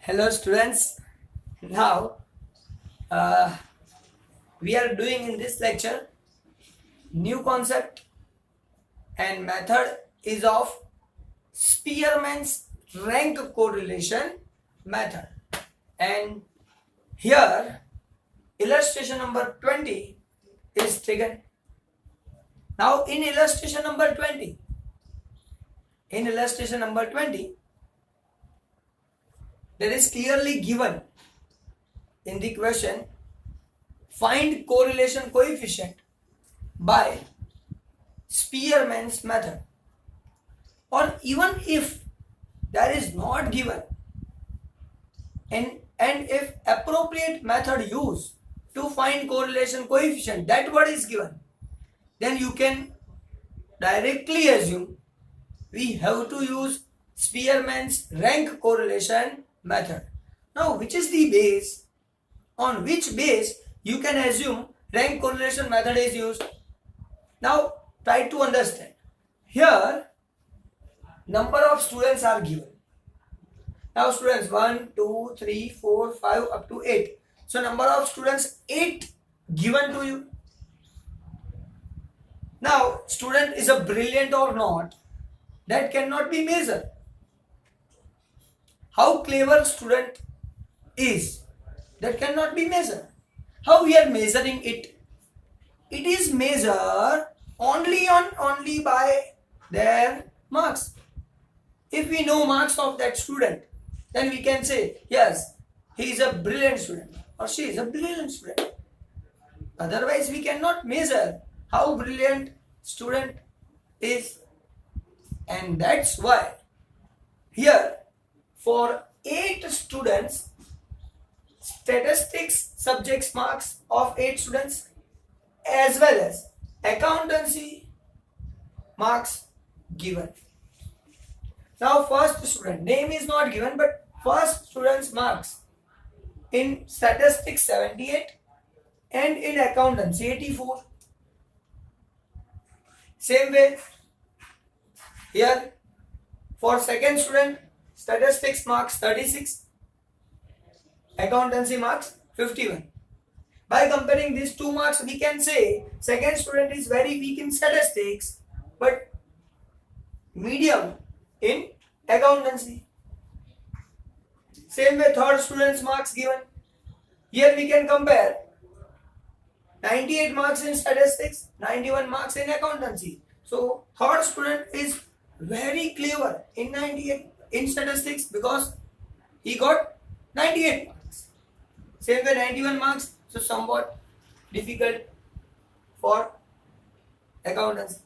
Hello students. Now uh, we are doing in this lecture new concept and method is of Spearman's rank correlation method. And here illustration number 20 is taken. Now in illustration number 20 there is clearly given in the question, find correlation coefficient by Spearman's method. Or even if that is not given, and if appropriate method used to find correlation coefficient, that word is given, then you can directly assume we have to use Spearman's rank correlation method. Now, which is the base? On which base you can assume rank correlation method is used? Now, try to understand. Here, number of students are given. Now, students 1, 2, 3, 4, 5 up to 8. So, number of students 8 given to you. Now, student is a brilliant or not, that cannot be measured. How clever student is, that cannot be measured. How we are measuring it? It is measured only by their marks. If we know marks of that student, then we can say, yes, he is a brilliant student or she is a brilliant student. Otherwise, we cannot measure how brilliant student is. And that's why here for 8 students, statistics subjects marks of 8 students as well as accountancy marks given. Now first student, name is not given, but first student's marks in statistics 78 and in accountancy 84. Same way here for second student, statistics marks 36, accountancy marks 51. By comparing these two marks, we can say second student is very weak in statistics but medium in accountancy. Same way third student's marks given. Here we can compare 98 marks in statistics, 91 marks in accountancy. So third student is very clever in 98 in statistics because he got 98 marks. Same way 91 marks, so somewhat difficult for accountancy.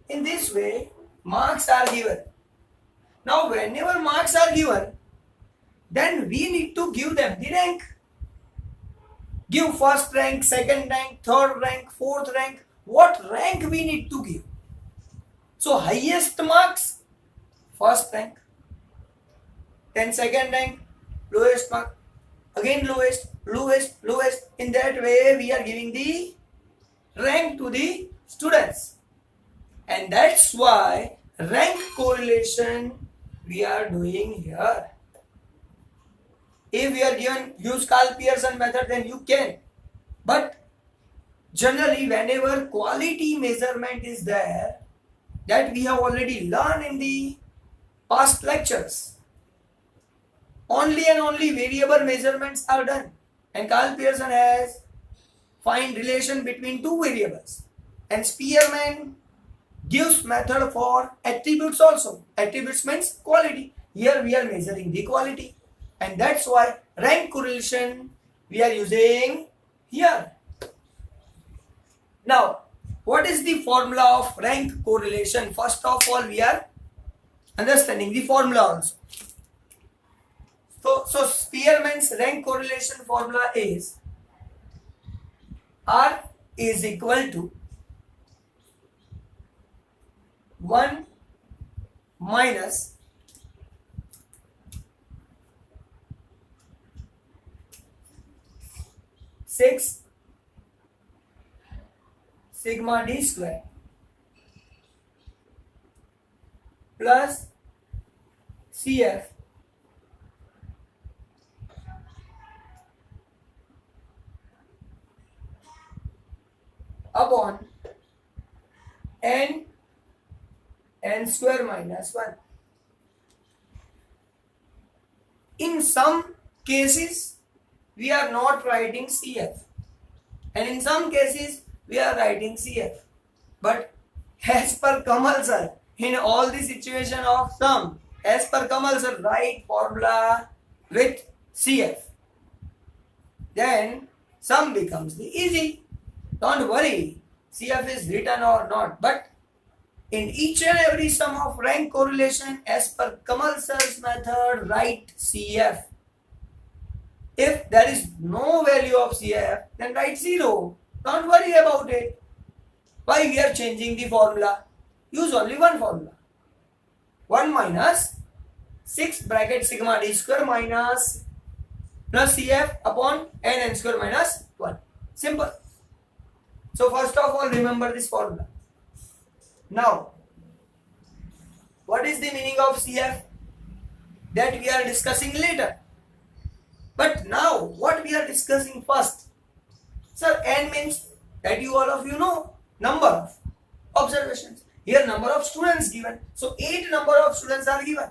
In this way, marks are given. Now, whenever marks are given, then we need to give them the rank. Give first rank, second rank, third rank, fourth rank. What rank we need to give? So, highest marks, first rank. Then second rank, lowest mark. Again lowest, lowest, lowest. In that way, we are giving the rank to the students. And that's why rank correlation we are doing here. If we are given use Karl Pearson method, then you can. But generally, whenever quality measurement is there, that we have already learned in the past lectures, only and only variable measurements are done. And Karl Pearson has find relation between two variables. And Spearman gives method for attributes also. Attributes means quality. Here we are measuring the quality. And that's why rank correlation we are using here. Now, what is the formula of rank correlation? First of all, we are understanding the formula also. So Spearman's rank correlation formula is R is equal to 1 minus six sigma d square plus CF upon n square minus 1. In some cases, we are not writing CF, and in some cases, we are writing CF. But as per Kamal sir, in all the situation of sum, as per Kamal sir, write formula with CF. Then sum becomes the easy. Don't worry, CF is written or not, but in each and every sum of rank correlation, as per Kamal sir's method, write CF. If there is no value of CF, then write 0. Don't worry about it. Why we are changing the formula? Use only one formula. 1 minus 6 bracket sigma d square minus plus CF upon n square minus 1. Simple. So first of all, remember this formula. Now, what is the meaning of CF? That we are discussing later. But now, what we are discussing first? Sir, n means that you all of you know number of observations. Here number of students given. So 8 number of students are given.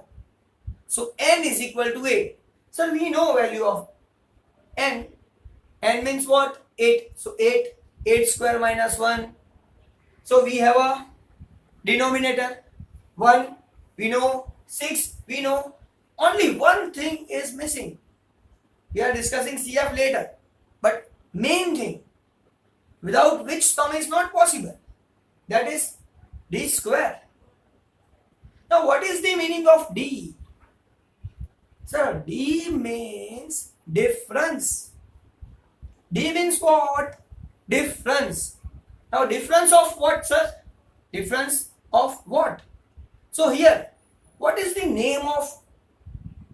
So n is equal to 8. So we know value of n. N means what? 8. So 8 square minus 1. So we have a denominator 1. We know 6. We know only one thing is missing. We are discussing CF later. But main thing, without which sum is not possible, that is d square. Now what is the meaning of d? Sir, d means difference. D means what? Difference. Now difference of what, sir? Difference of what? So here, what is the name of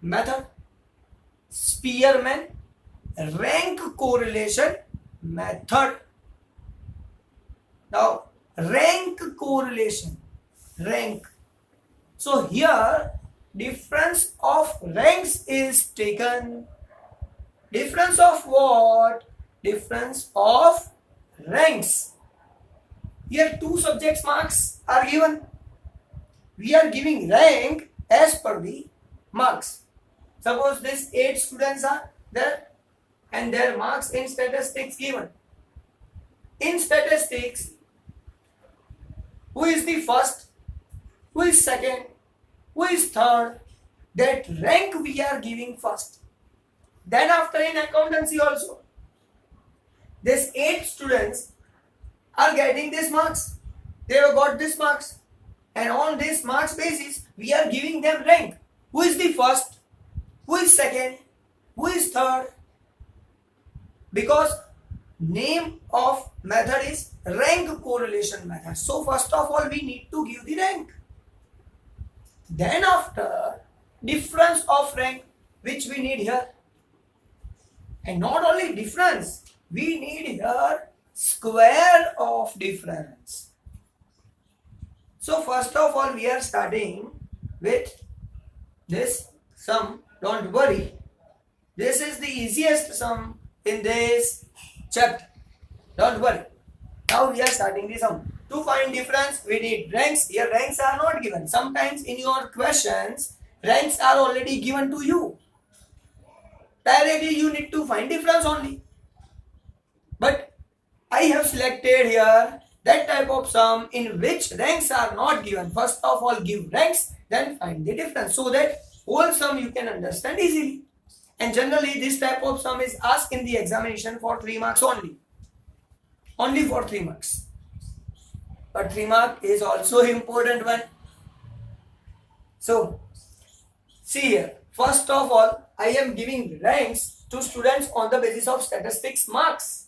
method? Spearman rank correlation method. Now rank correlation, rank. So here difference of ranks is taken. Difference of what? Difference of ranks. Here 2 subjects marks are given. We are giving rank as per the marks. Suppose these 8 students are there and their marks in statistics given. In statistics, who is the first, who is second, who is third, that rank we are giving first. Then after in accountancy also, these 8 students are getting these marks. They have got these marks. And on this marks basis, we are giving them rank. Who is the first? Who is second? Who is third? Because name of method is rank correlation method. So first of all, we need to give the rank. Then after, difference of rank, which we need here. And not only difference, we need here square of difference. So first of all, we are starting with this sum. Don't worry, this is the easiest sum in this chapter. Don't worry. Now we are starting the sum. To find difference, we need ranks. Here ranks are not given. Sometimes in your questions, ranks are already given to you. Directly you need to find difference only. But I have selected here that type of sum in which ranks are not given. First of all, give ranks, then find the difference, so that whole sum you can understand easily. And generally this type of sum is asked in the examination for 3 marks only. Only for 3 marks. But 3 mark is also important one. So see here, first of all, I am giving ranks to students on the basis of statistics marks.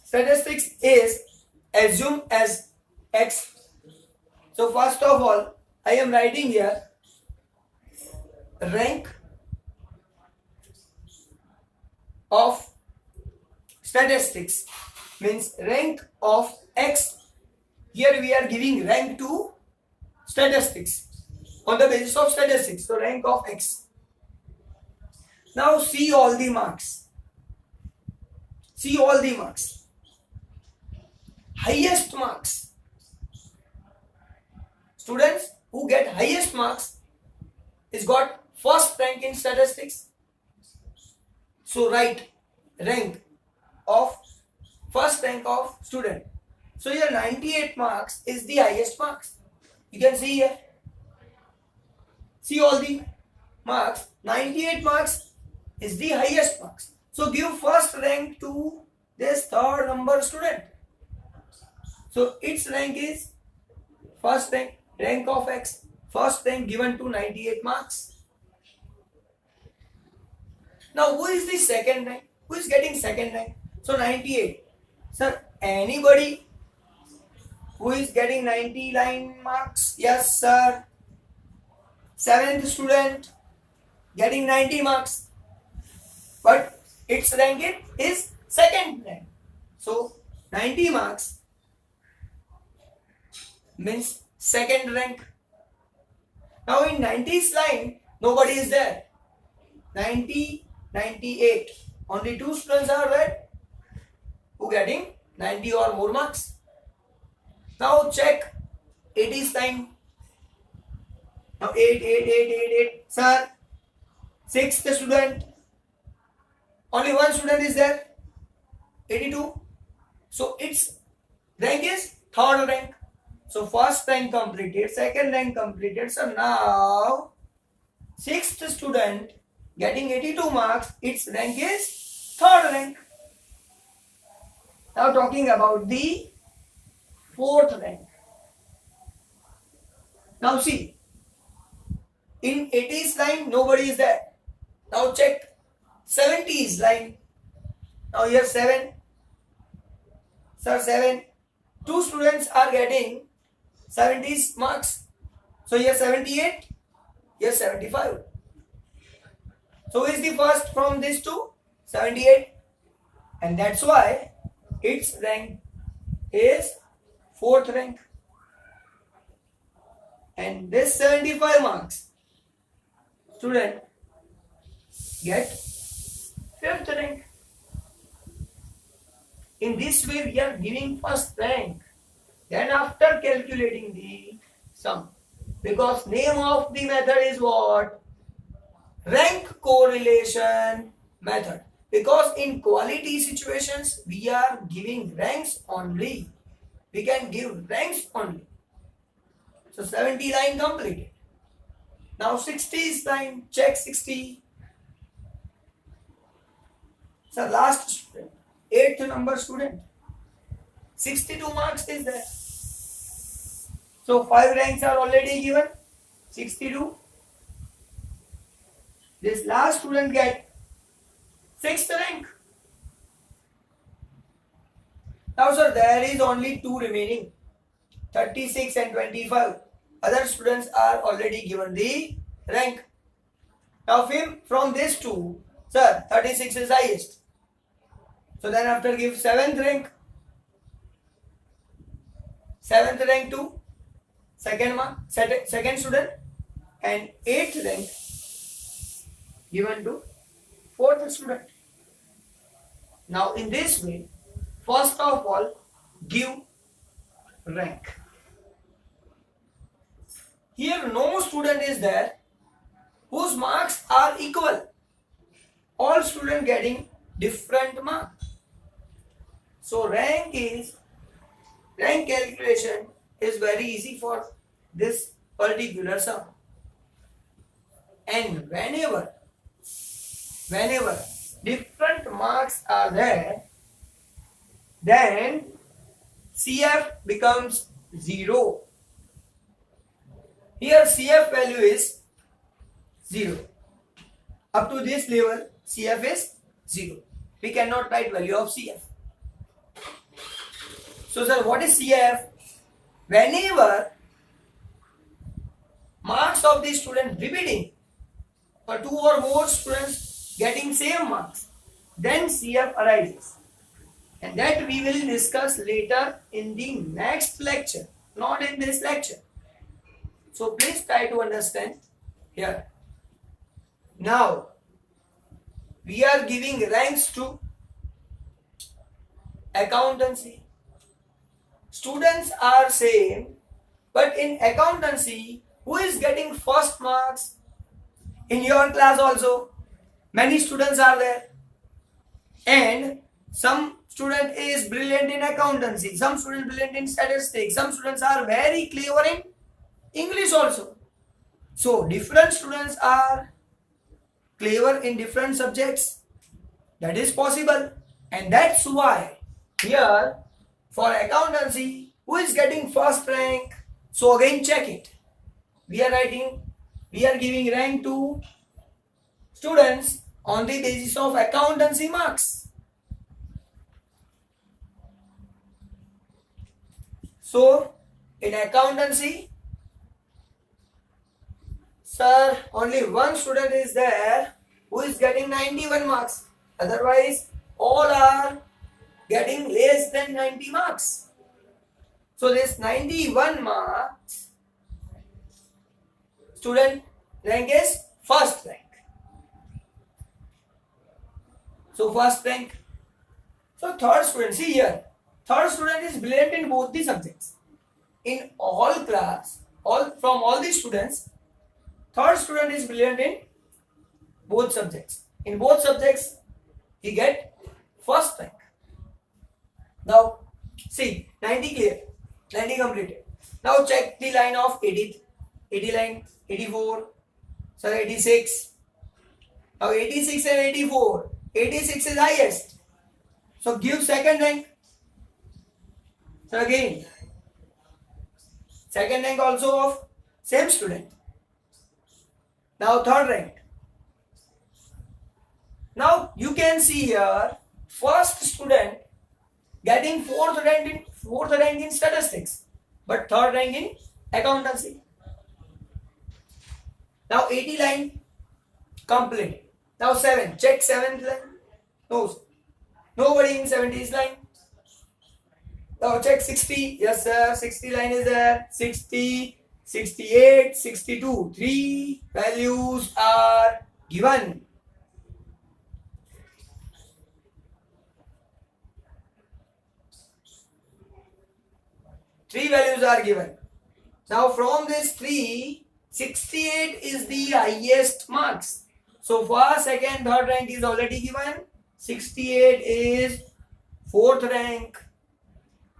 Statistics is assumed as X. So first of all, I am writing here rank of statistics, means rank of X. Here we are giving rank to statistics on the basis of statistics. So rank of X. Now see all the marks. See all the marks. highest marks. Students who get highest marks is got first rank in statistics. So write rank of first rank of student. So your 98 marks is the highest marks. You can see here. See all the marks. 98 marks is the highest marks. So give first rank to this third number student. So its rank is first rank of X. First rank given to 98 marks. Now who is the second rank? Who is getting second rank? So 98. Sir, anybody who is getting 99 marks? Yes, sir. Seventh student getting 90 marks. But its rank is second rank. So 90 marks means second rank. Now in 90's line, nobody is there. 90, 98. Only two students are there who getting 90 or more marks. Now check 80's line. Now 8, 8, 8, 8, 8. Sir, sixth student. Only one student is there. 82. So its rank is third rank. So first rank completed, second rank completed. So now sixth student getting 82 marks, its rank is third rank. Now talking about the fourth rank. Now see, in 80's line nobody is there. Now check 70's line. Now here 7. Sir, 7. Two students are getting 70's marks. So here 78, here 75. So who is the first from these two? 78. And that's why its rank is fourth rank. And this 75 marks student get fifth rank. In this way we are giving first rank. Then after calculating the sum, because name of the method is what? Rank correlation method. Because in quality situations we are giving ranks only. We can give ranks only. So 70 line completed. Now 60's line, check 60. So last student, 8th number student. 62 marks is there. So 5 ranks are already given. 62. This last student get 6th rank. Now sir, there is only 2 remaining. 36 and 25. Other students are already given the rank. Now from these two, sir, 36 is highest. So then after give 7th rank. 7th rank to second student, and 8th rank given to 4th student. Now in this way, first of all, give rank. Here no student is there whose marks are equal. All students getting different marks. So rank calculation is very easy for this particular sum. And whenever different marks are there, then CF becomes 0. Here CF value is 0. Up to this level CF is 0. We cannot write value of CF. So sir, what is CF? Whenever marks of the student repeating, or 2 or more students getting same marks, then CF arises. And that we will discuss later in the next lecture, not in this lecture. So please try to understand here. Now, we are giving ranks to accountancy. students are same, but in accountancy, who is getting first marks? In your class also, many students are there, and some student is brilliant in accountancy, some student brilliant in statistics, some students are very clever in English also. So different students are clever in different subjects. That is possible, and that's why here for accountancy, who is getting first rank? So again check it. We are giving rank to students on the basis of accountancy marks. So in accountancy, sir, only one student is there who is getting 91 marks. Otherwise, all are getting less than 90 marks. So this 91 marks student rank is first rank. So first rank. So third student, see here, third student is brilliant in both the subjects. In all class, from all the students, third student is brilliant in both subjects. In both subjects, he get first rank. Now, see, 90 clear, 90 completed. Now check the line of 80 line, 84, so 86. Now 86 and 84, 86 is highest. So give second rank. So again, second rank also of same student. Now third rank. Now you can see here, first student getting fourth rank in statistics, but third rank in accountancy. Now 80 line complete. Now 7, check 7th line. No, nobody in 70s line. Now check 60. Yes sir, 60 line is there. 60, 68, 62. 3 values are given. Three values are given. Now from this 3, 68 is the highest marks. So first, second, third rank is already given. 68 is fourth rank.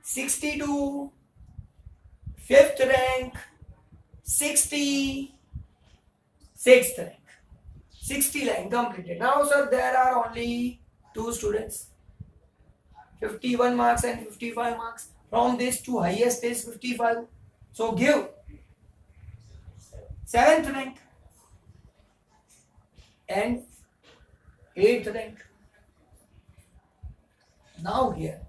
62, fifth rank. 60, sixth rank. 60 line completed. Now sir, there are only 2 students. 51 marks and 55 marks. From this to highest is 55. So give 7th rank and 8th rank. Now here,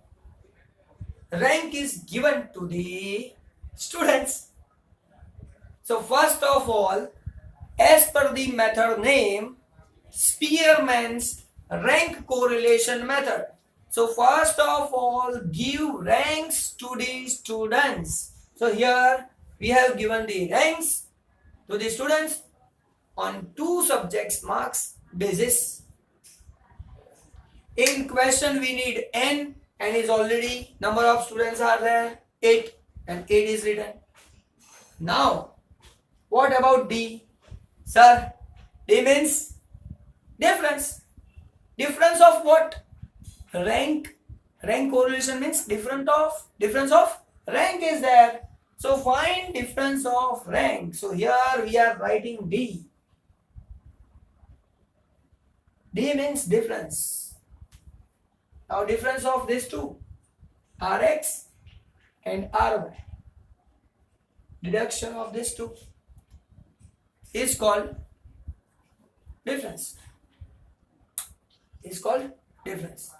rank is given to the students. So first of all, as per the method name, Spearman's rank correlation method. So first of all, give ranks to the students. So here we have given the ranks to the students on 2 subjects marks basis. In question we need n is already, number of students are there 8 and 8 is written. Now what about D? Sir, D means difference. Difference of what? Rank correlation means difference of rank is there. So find difference of rank. So here we are writing D. D means difference. Now difference of these two, Rx and Ry. Deduction of these two is called difference. Is called difference.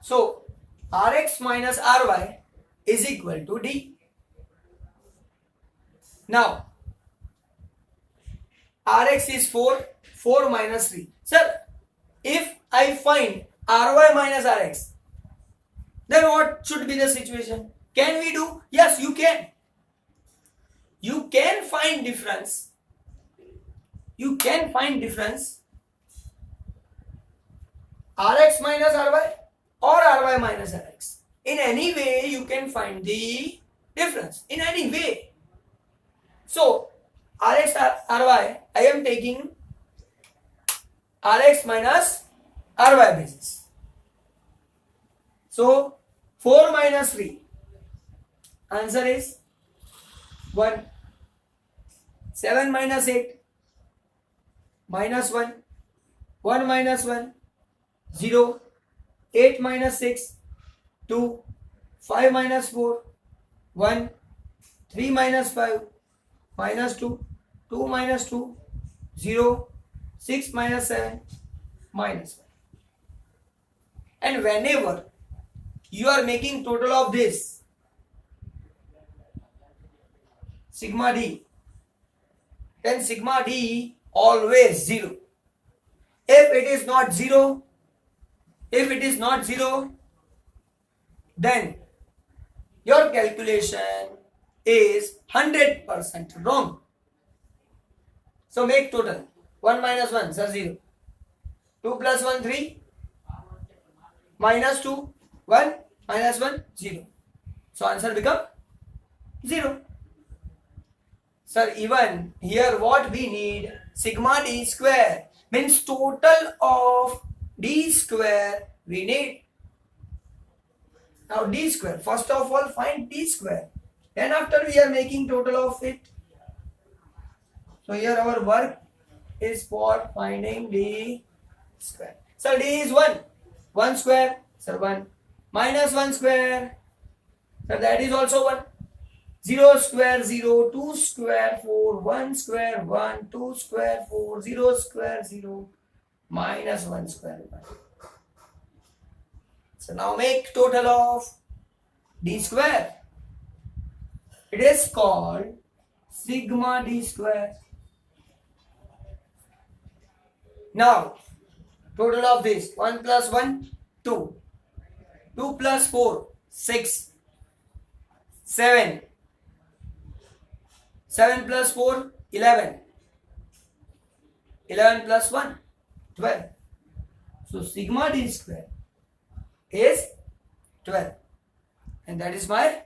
So Rx minus Ry is equal to D. Now Rx is 4, 4 minus 3. Sir, if I find Ry minus Rx, then what should be the situation? Can we do? Yes, you can. You can find difference. You can find difference Rx minus Ry or Ry minus Rx. In any way you can find the difference. In any way. So Rx Ry, I am taking Rx minus Ry basis. So 4 minus 3. Answer is 1. 7 minus 8. Minus 1. 1 minus 1. 0. 8 minus 6. 2. 5 minus 4. 1. 3 minus 5. Minus 2. 2 minus 2. 0. 6 minus 7. Minus 1. And whenever you are making total of this sigma d, then sigma d always 0. If it is not 0, then your calculation is 100% wrong. So make total. 1 minus 1, sir, 0. 2 plus 1, 3. Minus 2, 1. Minus 1, 0. So answer become 0. Sir, even here what we need, sigma d square, means total of d square we need. Now d square, first of all find d square. Then after we are making total of it. So here our work is for finding d square. So d is 1. 1 square, sir, 1. Minus 1 square, sir, that is also 1. 0 square 0, 2 square 4, 1 square 1, 2 square 4, 0 square 0, minus 1 square 1. So now make total of d square. It is called sigma d square. Now total of this, 1 plus 1, 2. 2 plus 4, 6. 7. 7 plus 4, 11. 11 plus 1, 12. So sigma d square is 12. And that is my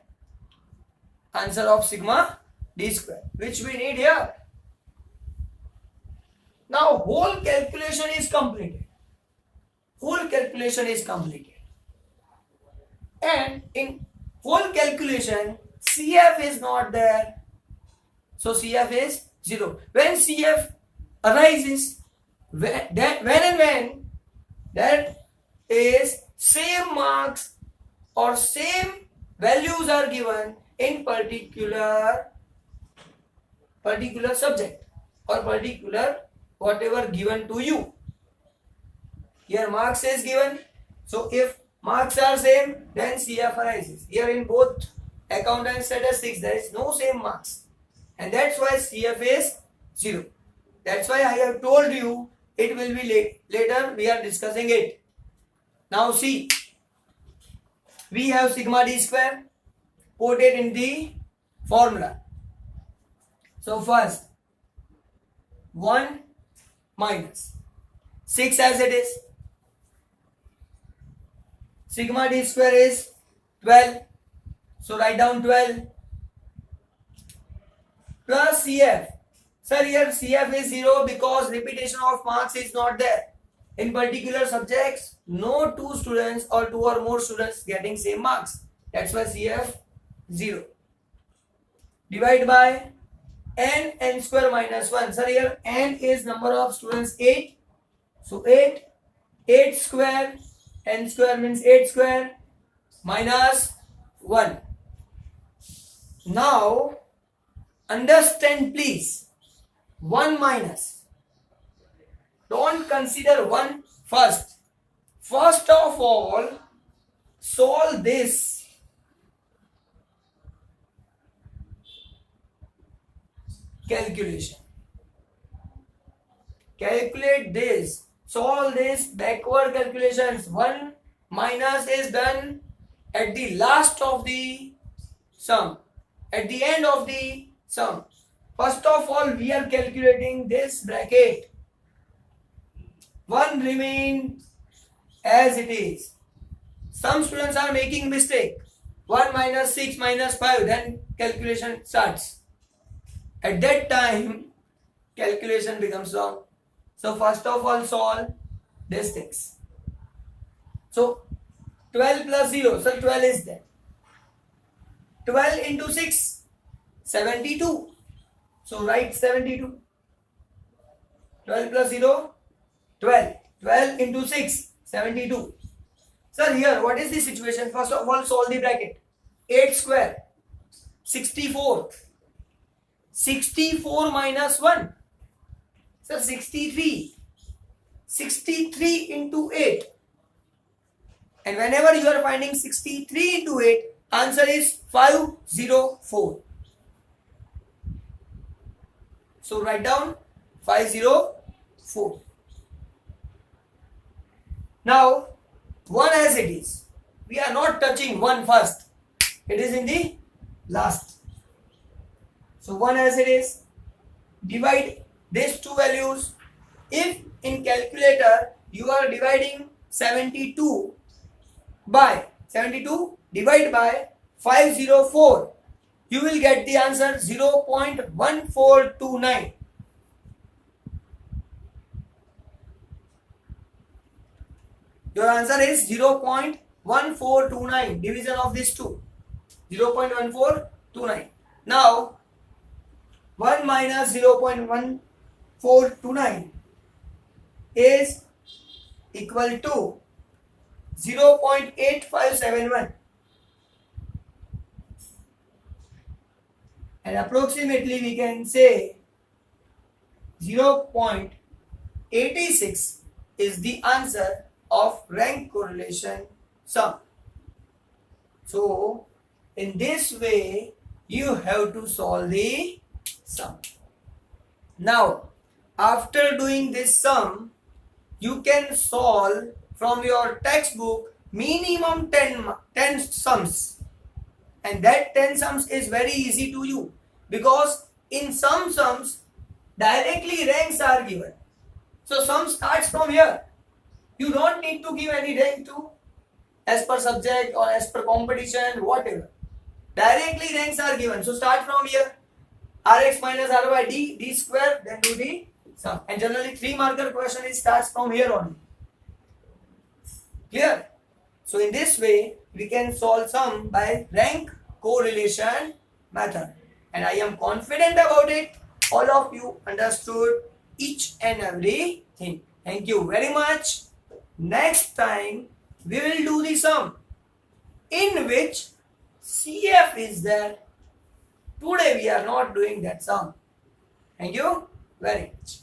answer of sigma d square, which we need here. Now whole calculation is completed. And in whole calculation, CF is not there. So CF is 0. When CF arises, when that is same marks or same values are given in particular subject or particular whatever given to you. Here marks is given. So if marks are same, then CF arises. Here in both account and statistics, there is no same marks. And that's why CF is 0. That's why I have told you it will be later we are discussing it. Now see, we have sigma d square, put it in the formula. So first, 1 minus 6 as it is. Sigma d square is 12. So write down 12. Plus CF. Sir, here CF is 0 because repetition of marks is not there. In particular subjects, no two students or two or more students getting same marks. That's why CF 0. Divide by n square minus 1. Sir, here n is number of students 8. So 8 square, n square means 8 square minus 1. Now understand please, 1 minus. Don't consider 1 first. First of all, solve this. Calculation. Calculate this. Solve this backward calculations. 1 minus is done at the last of the sum. At the end of the sum. First of all, we are calculating this bracket. 1 remains as it is. some students are making mistake. 1 minus 6 minus 5, then calculation starts. At that time, calculation becomes wrong. So first of all, solve these things. So 12 plus 0, so 12 is there. 12 into 6, 72. So write 72. 12 plus 0, 12. 12 into 6, 72. Sir, here, what is the situation? First of all, solve the bracket. 8 square, 64. 64 minus 1. Sir, 63. 63 into 8. And whenever you are finding 63 into 8, answer is 504. So write down 504. Now, 1 as it is. We are not touching 1 first. It is in the last. So 1 as it is. Divide these two values. If in calculator you are dividing 72 by 72 divide by 504, you will get the answer 0.1429. Your answer is 0.1429, division of these two, 0.1429. Now 1 minus 0.1429 is equal to 0.8571, and approximately we can say 0.86 is the answer of rank correlation sum. So in this way you have to solve the sum. Now after doing this sum, you can solve from your textbook minimum 10 sums, and that 10 sums is very easy to you, because in some sums directly ranks are given. So sum starts from here. You don't need to give any rank to as per subject or as per competition, whatever. Directly ranks are given. So start from here. Rx minus R by D, D square, then do the sum. And generally 3 marker question is starts from here only. Clear? So in this way, we can solve sum by rank correlation method. And I am confident about it. All of you understood each and everything. Thank you very much. Next time, we will do the sum in which CF is there. Today we are not doing that sum. Thank you very much.